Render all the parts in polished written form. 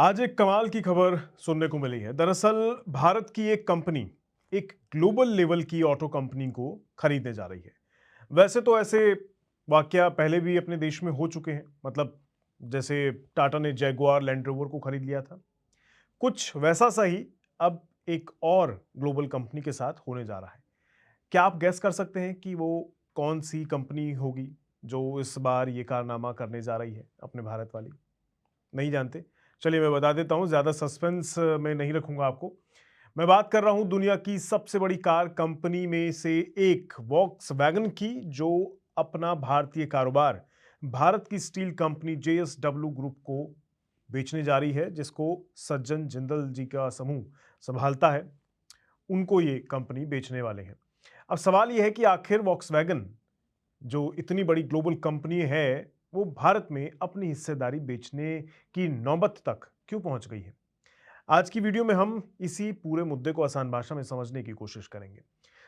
आज एक कमाल की खबर सुनने को मिली है। दरअसल भारत की एक कंपनी एक ग्लोबल लेवल की ऑटो कंपनी को खरीदने जा रही है। वैसे तो ऐसे वाकया पहले भी अपने देश में हो चुके हैं। मतलब जैसे टाटा ने जैगुआर लैंड रोवर को खरीद लिया था। कुछ वैसा सा ही अब एक और ग्लोबल कंपनी के साथ होने जा रहा है। क्या आप गैस कर सकते हैं कि वो कौन सी कंपनी होगी जो इस बार ये कारनामा करने जा रही है अपने भारत वाली? नहीं जानते? चलिए मैं बता देता हूँ, ज़्यादा सस्पेंस में नहीं रखूँगा आपको। मैं बात कर रहा हूँ दुनिया की सबसे बड़ी कार कंपनी में से एक वॉक्सवैगन की, जो अपना भारतीय कारोबार भारत की स्टील कंपनी जेएसडब्ल्यू ग्रुप को बेचने जा रही है, जिसको सज्जन जिंदल जी का समूह संभालता है। उनको ये कंपनी बेचने वाले हैं। अब सवाल ये है कि आखिर वॉक्सवैगन जो इतनी बड़ी ग्लोबल कंपनी है, वो भारत में अपनी हिस्सेदारी बेचने की नौबत तक क्यों पहुंच गई है? आज की वीडियो में हम इसी पूरे मुद्दे को आसान भाषा में समझने की कोशिश करेंगे।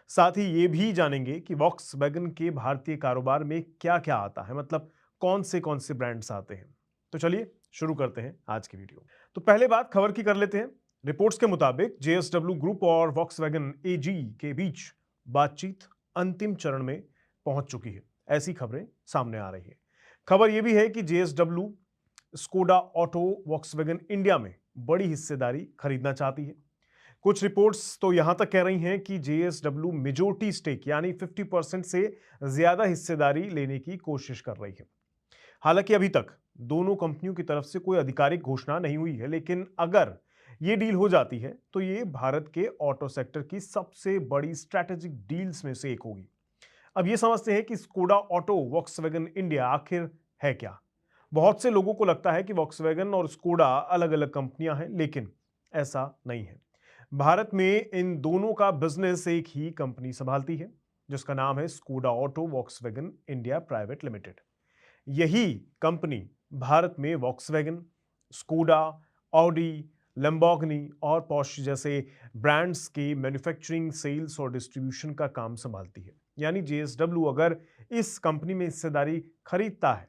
साथ ही ये भी जानेंगे कि वॉक्सवैगन के भारतीय कारोबार में क्या-क्या आता है, मतलब कौन से ब्रांड्स आते हैं। तो चलिए शुरू करते हैं आज की वीडियो। तो पहले बात खबर की कर लेते हैं। रिपोर्ट्स के मुताबिक जेएसडब्ल्यू ग्रुप और वॉक्सवैगन एजी के बीच बातचीत अंतिम चरण में पहुंच चुकी है। ऐसी खबरें सामने आ रही है। खबर यह भी है कि JSW Skoda auto Volkswagen India में बड़ी हिस्सेदारी खरीदना चाहती है। कुछ रिपोर्ट्स तो यहां तक कह रही हैं कि जेएसडब्ल्यू मेजोरिटी स्टेक यानी 50% से ज्यादा हिस्सेदारी लेने की कोशिश कर रही है। हालांकि अभी तक दोनों कंपनियों की तरफ से कोई आधिकारिक घोषणा नहीं हुई है, लेकिन अगर ये डील हो जाती है तो ये भारत के ऑटो सेक्टर की सबसे बड़ी स्ट्रैटेजिक डील्स में से एक होगी। अब ये समझते हैं कि स्कोडा ऑटो वॉक्सवैगन इंडिया आखिर है क्या। बहुत से लोगों को लगता है कि वॉक्सवैगन और स्कोडा अलग अलग कंपनियां हैं, लेकिन ऐसा नहीं है। भारत में इन दोनों का बिजनेस एक ही कंपनी संभालती है, जिसका नाम है Skoda auto Volkswagen India private limited. यही कंपनी भारत में वॉक्सवैगन, स्कोडा, ऑडी, लैम्बोर्गिनी और पोर्श जैसे ब्रांड्स के मैन्युफैक्चरिंग, सेल्स और डिस्ट्रीब्यूशन का काम संभालती है। यानी जेएसडब्ल्यू अगर इस कंपनी में हिस्सेदारी खरीदता है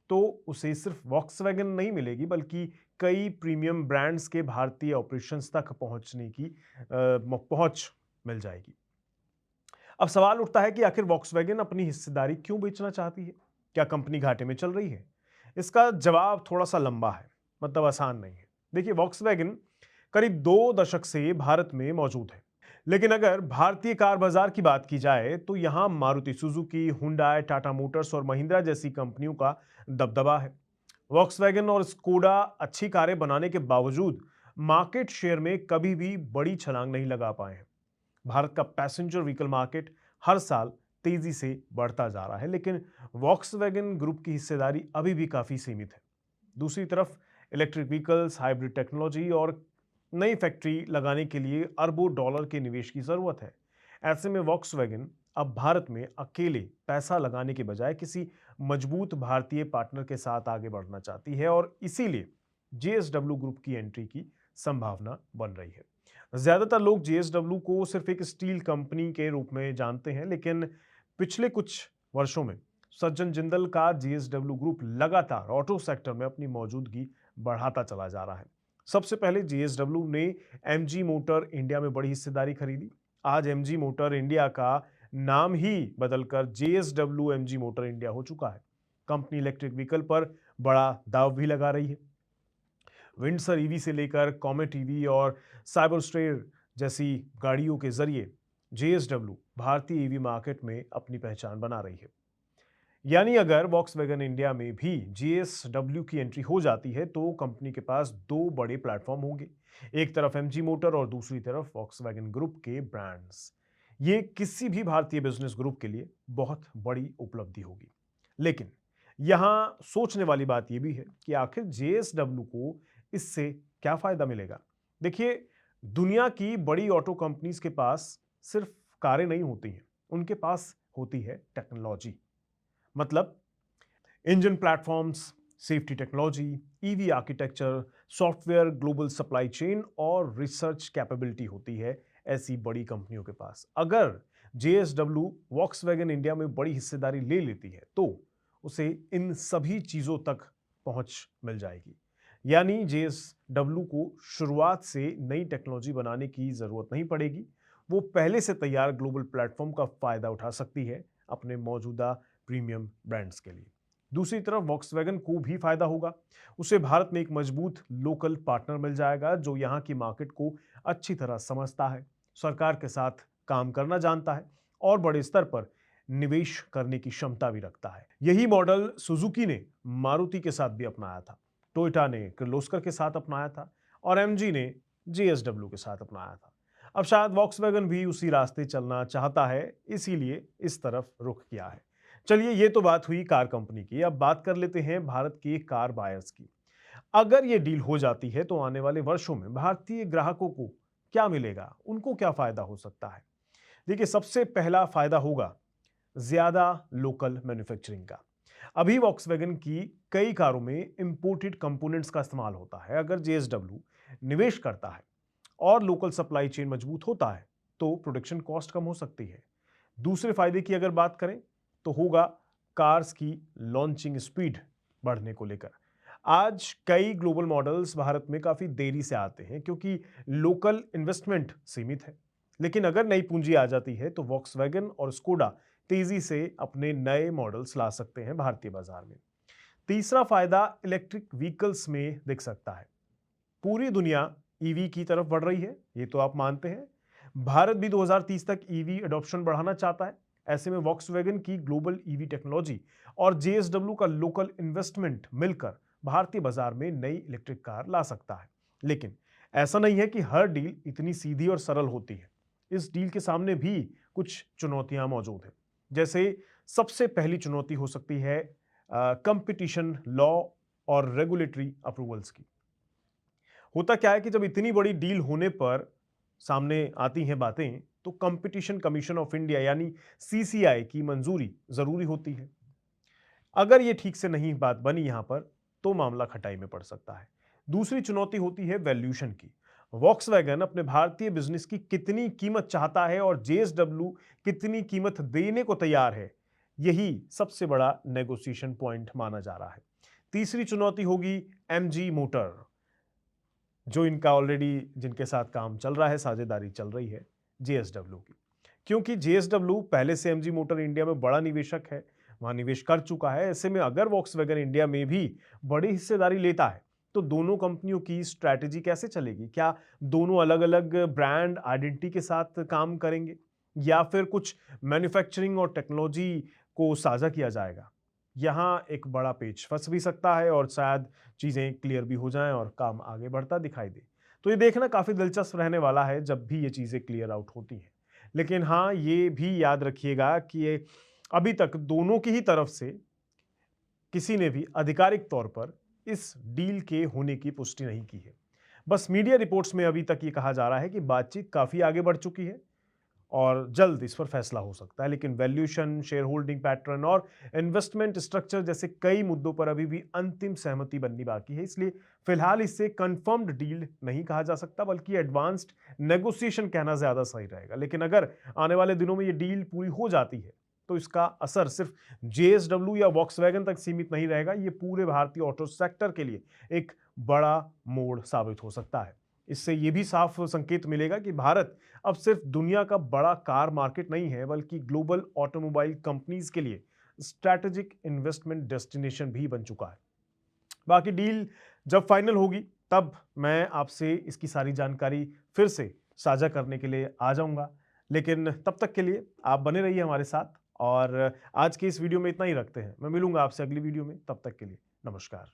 तो उसे सिर्फ वॉक्सवैगन नहीं मिलेगी, बल्कि कई प्रीमियम ब्रांड्स के भारतीय ऑपरेशंस तक पहुंचने की पहुंच मिल जाएगी। अब सवाल उठता है कि आखिर वॉक्सवैगन अपनी हिस्सेदारी क्यों बेचना चाहती है? क्या कंपनी घाटे में चल रही है? इसका जवाब थोड़ा सा लंबा है, मतलब आसान नहीं है। देखिए, वॉक्सवैगन करीब 2 दशक से भारत में मौजूद है, लेकिन अगर भारतीय कार बाजार की बात की जाए तो यहां Maruti Suzuki, Hyundai, Tata Motors और महिंद्रा जैसी कंपनियों का दबदबा है। वॉक्सवैगन और स्कोडा अच्छी कारें बनाने के बावजूद मार्केट शेयर में कभी भी बड़ी छलांग नहीं लगा पाए हैं। भारत का पैसेंजर व्हीकल मार्केट हर साल तेजी से बढ़ता जा रहा है, लेकिन वॉक्सवैगन ग्रुप की हिस्सेदारी अभी भी काफी सीमित है। दूसरी तरफ इलेक्ट्रिक व्हीकल्स, हाइब्रिड टेक्नोलॉजी और नई फैक्ट्री लगाने के लिए अरबों डॉलर के निवेश की जरूरत है। ऐसे में वॉक्सवैगन अब भारत में अकेले पैसा लगाने के बजाय किसी मजबूत भारतीय पार्टनर के साथ आगे बढ़ना चाहती है, और इसीलिए जेएसडब्ल्यू ग्रुप की एंट्री की संभावना बन रही है। ज्यादातर लोग जेएसडब्ल्यू को सिर्फ एक स्टील कंपनी के रूप में जानते हैं, लेकिन पिछले कुछ वर्षों में सज्जन जिंदल का जेएसडब्ल्यू ग्रुप लगातार ऑटो सेक्टर में अपनी मौजूदगी बढ़ाता चला जा रहा है। सबसे पहले जेएसडब्ल्यू ने एमजी मोटर इंडिया में बड़ी हिस्सेदारी खरीदी। आज एमजी मोटर इंडिया का नाम ही बदलकर जेएसडब्ल्यू एमजी मोटर इंडिया हो चुका है। कंपनी इलेक्ट्रिक व्हीकल पर बड़ा दाव भी लगा रही है। विंडसर ईवी से लेकर कॉमेट ईवी और साइबर स्ट्रेयर जैसी गाड़ियों के जरिए जेएसडब्ल्यू भारतीय ईवी मार्केट में अपनी पहचान बना रही है। यानी अगर वॉक्सवैगन इंडिया में भी जेएसडब्ल्यू की एंट्री हो जाती है तो कंपनी के पास दो बड़े प्लेटफॉर्म होंगे। एक तरफ एमजी मोटर और दूसरी तरफ वॉक्सवैगन ग्रुप के ब्रांड्स। ये किसी भी भारतीय बिजनेस ग्रुप के लिए बहुत बड़ी उपलब्धि होगी। लेकिन यहां सोचने वाली बात यह भी है कि आखिर जेएसडब्ल्यू को इससे क्या फायदा मिलेगा। देखिए, दुनिया की बड़ी ऑटो कंपनीज के पास सिर्फ कारें नहीं होती हैं, उनके पास होती है टेक्नोलॉजी। मतलब engine platforms, safety technology, EV architecture, software, global supply chain और रिसर्च कैपेबिलिटी होती है ऐसी बड़ी कंपनियों के पास। अगर जेएसडब्ल्यू वॉक्सवैगन इंडिया में बड़ी हिस्सेदारी ले लेती है तो उसे इन सभी चीजों तक पहुंच मिल जाएगी। यानी जेएसडब्ल्यू को शुरुआत से नई टेक्नोलॉजी बनाने की जरूरत नहीं पड़ेगी। वो पहले से तैयार ग्लोबल प्लेटफॉर्म का फायदा उठा सकती है अपने मौजूदा प्रीमियम ब्रांड्स के लिए। दूसरी तरफ वॉक्सवैगन को भी फायदा होगा। उसे भारत में एक मजबूत लोकल पार्टनर मिल जाएगा जो यहाँ की मार्केट को अच्छी तरह समझता है, सरकार के साथ काम करना जानता है और बड़े स्तर पर निवेश करने की क्षमता भी रखता है। यही मॉडल सुजुकी ने मारुति के साथ भी अपनाया था, टोयोटा ने किर्लोस्कर के साथ अपनाया था और एमजी ने जेएसडब्ल्यू के साथ अपनाया था। अब शायद वॉक्सवैगन भी उसी रास्ते चलना चाहता है, इसीलिए इस तरफ रुख किया है। चलिए, ये तो बात हुई कार कंपनी की। अब बात कर लेते हैं भारत के कार बायर्स की। अगर ये डील हो जाती है तो आने वाले वर्षों में भारतीय ग्राहकों को क्या मिलेगा, उनको क्या फायदा हो सकता है? देखिए, सबसे पहला फायदा होगा ज्यादा लोकल मैन्युफैक्चरिंग का। अभी वॉक्सवैगन की कई कारों में इंपोर्टेड कंपोनेंट्स का इस्तेमाल होता है। अगर जेएसडब्ल्यू निवेश करता है और लोकल सप्लाई चेन मजबूत होता है तो प्रोडक्शन कॉस्ट कम हो सकती है। दूसरे फायदे की अगर बात करें तो होगा कार्स की लॉन्चिंग स्पीड बढ़ने को लेकर। आज कई ग्लोबल मॉडल्स भारत में काफी देरी से आते हैं क्योंकि लोकल इन्वेस्टमेंट सीमित है। लेकिन अगर नई पूंजी आ जाती है तो वॉक्सवैगन और स्कोडा तेजी से अपने नए मॉडल्स ला सकते हैं भारतीय बाजार में। तीसरा फायदा इलेक्ट्रिक व्हीकल्स में दिख सकता है। पूरी दुनिया ईवी की तरफ बढ़ रही है, ये तो आप मानते हैं। भारत भी 2030 तक ईवी अडॉप्शन बढ़ाना चाहता है। ऐसे में वॉक्सवैगन की ग्लोबल ईवी टेक्नोलॉजी और जेएसडब्ल्यू का लोकल इन्वेस्टमेंट मिलकर भारतीय बाजार में नई इलेक्ट्रिक कार ला सकता है। लेकिन ऐसा नहीं है कि हर डील इतनी सीधी और सरल होती है। इस डील के सामने भी कुछ चुनौतियां मौजूद हैं। जैसे सबसे पहली चुनौती हो सकती है कंपटीशन लॉ और रेगुलेटरी अप्रूवल्स की। होता क्या है कि जब इतनी बड़ी डील होने पर सामने आती हैं बातें तो कंपटीशन कमीशन ऑफ इंडिया यानी सीसीआई की मंजूरी जरूरी होती है। अगर ये ठीक से नहीं बात बनी यहां पर तो मामला खटाई में पड़ सकता है। दूसरी चुनौती होती है वैल्यूएशन की। वॉक्सवैगन अपने भारतीय बिजनेस की कितनी कीमत चाहता है और जेएसडब्ल्यू कितनी कीमत देने को तैयार है, यही सबसे बड़ा नेगोशिएशन पॉइंट माना जा रहा है। तीसरी चुनौती होगी एमजी मोटर, जो इनका ऑलरेडी जिनके साथ काम चल रहा है, साझेदारी चल रही है जेएसडब्ल्यू की। क्योंकि जेएसडब्ल्यू पहले से एमजी मोटर इंडिया में बड़ा निवेशक है, वहां निवेश कर चुका है। ऐसे में अगर वॉक्सवैगन इंडिया में भी बड़ी हिस्सेदारी लेता है तो दोनों कंपनियों की स्ट्रैटेजी कैसे चलेगी? क्या दोनों अलग अलग ब्रांड आइडेंटिटी के साथ काम करेंगे या फिर कुछ मैन्युफैक्चरिंग और टेक्नोलॉजी को साझा किया जाएगा? यहाँ एक बड़ा पेच फंस भी सकता है और शायद चीज़ें क्लियर भी हो जाएं और काम आगे बढ़ता दिखाई दे। तो ये देखना काफ़ी दिलचस्प रहने वाला है जब भी ये चीज़ें क्लियर आउट होती हैं। लेकिन हाँ, ये भी याद रखिएगा कि ये अभी तक दोनों की ही तरफ से किसी ने भी आधिकारिक तौर पर इस डील के होने की पुष्टि नहीं की है। बस मीडिया रिपोर्ट्स में अभी तक ये कहा जा रहा है कि बातचीत काफ़ी आगे बढ़ चुकी है और जल्द इस पर फैसला हो सकता है। लेकिन वैल्यूएशन, शेयर होल्डिंग पैटर्न और इन्वेस्टमेंट स्ट्रक्चर जैसे कई मुद्दों पर अभी भी अंतिम सहमति बननी बाकी है। इसलिए फिलहाल इसे कंफर्म्ड डील नहीं कहा जा सकता बल्कि एडवांस्ड नेगोशिएशन कहना ज्यादा सही रहेगा। लेकिन अगर आने वाले दिनों में ये डील पूरी हो जाती है तो इसका असर सिर्फ जेएसडब्ल्यू या वॉक्सवैगन तक सीमित नहीं रहेगा, ये पूरे भारतीय ऑटो सेक्टर के लिए एक बड़ा मोड़ साबित हो सकता है। इससे ये भी साफ संकेत मिलेगा कि भारत अब सिर्फ दुनिया का बड़ा कार मार्केट नहीं है बल्कि ग्लोबल ऑटोमोबाइल कंपनीज के लिए स्ट्रैटेजिक इन्वेस्टमेंट डेस्टिनेशन भी बन चुका है। बाकी डील जब फाइनल होगी तब मैं आपसे इसकी सारी जानकारी फिर से साझा करने के लिए आ जाऊंगा। लेकिन तब तक के लिए आप बने रहिए हमारे साथ और आज के इस वीडियो में इतना ही रखते हैं। मैं मिलूंगा आपसे अगली वीडियो में, तब तक के लिए नमस्कार।